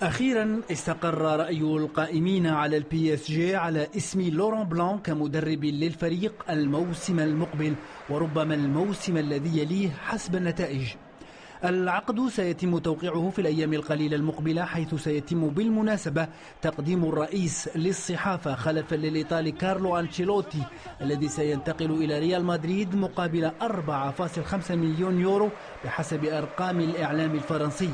أخيرا استقر رأي القائمين على البي اس جي على اسم لوران بلان كمدرب للفريق الموسم المقبل، وربما الموسم الذي يليه حسب النتائج. العقد سيتم توقيعه في الأيام القليلة المقبلة، حيث سيتم بالمناسبة تقديم الرئيس للصحافة خلفا للإيطالي كارلو أنشيلوتي الذي سينتقل إلى ريال مدريد مقابل 4.5 مليون يورو بحسب أرقام الإعلام الفرنسي.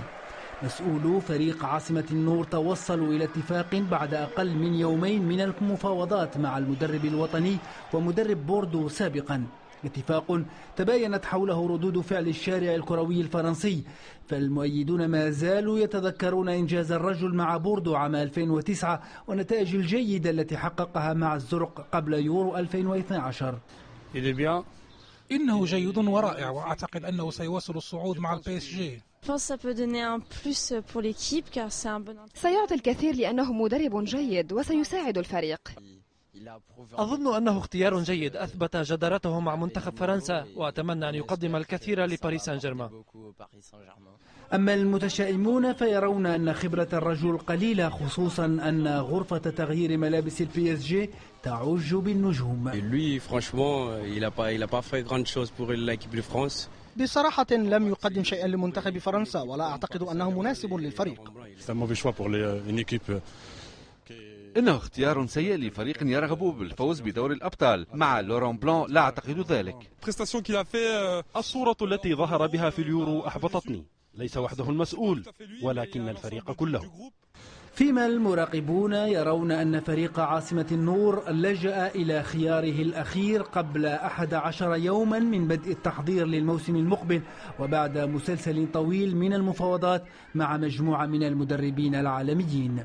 مسؤولو فريق عاصمة النور توصلوا إلى اتفاق بعد أقل من يومين من المفاوضات مع المدرب الوطني ومدرب بوردو سابقا، اتفاق تباينت حوله ردود فعل الشارع الكروي الفرنسي. فالمؤيدون ما زالوا يتذكرون إنجاز الرجل مع بوردو عام 2009 والنتائج الجيدة التي حققها مع الزرق قبل يورو 2012. إنه جيد ورائع، وأعتقد أنه سيواصل الصعود مع البي اس جي. سيعطي الكثير لأنه مدرب جيد وسيساعد الفريق. أظن أنه اختيار جيد، أثبت جدارته مع منتخب فرنسا، وأتمنى أن يقدم الكثير لباريس سان جيرمان. أما المتشائمون فيرون أن خبرة الرجل قليلة، خصوصا أن غرفة تغيير ملابس البي اس جي تعج بالنجوم. بصراحة لم يقدم شيئا لمنتخب فرنسا، ولا أعتقد أنه مناسب للفريق. إنه اختيار سيء لفريق يرغب بالفوز بدور الأبطال. مع لوران بلان لا أعتقد ذلك. الصورة التي ظهر بها في اليورو أحبطتني، ليس وحده المسؤول ولكن الفريق كله. فيما المراقبون يرون أن فريق عاصمة النور لجأ إلى خياره الأخير قبل 11 يوما من بدء التحضير للموسم المقبل، وبعد مسلسل طويل من المفاوضات مع مجموعة من المدربين العالميين.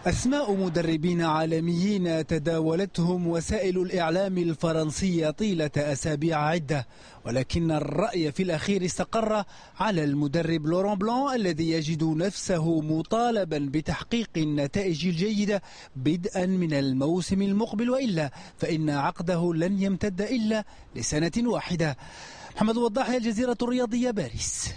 أسماء مدربين عالميين تداولتهم وسائل الإعلام الفرنسية طيلة أسابيع عدة، ولكن الرأي في الأخير استقر على المدرب لوران بلان الذي يجد نفسه مطالبا بتحقيق النتائج الجيدة بدءا من الموسم المقبل، وإلا فإن عقده لن يمتد إلا لسنة واحدة. محمد وضاح، الجزيرة الرياضية، باريس.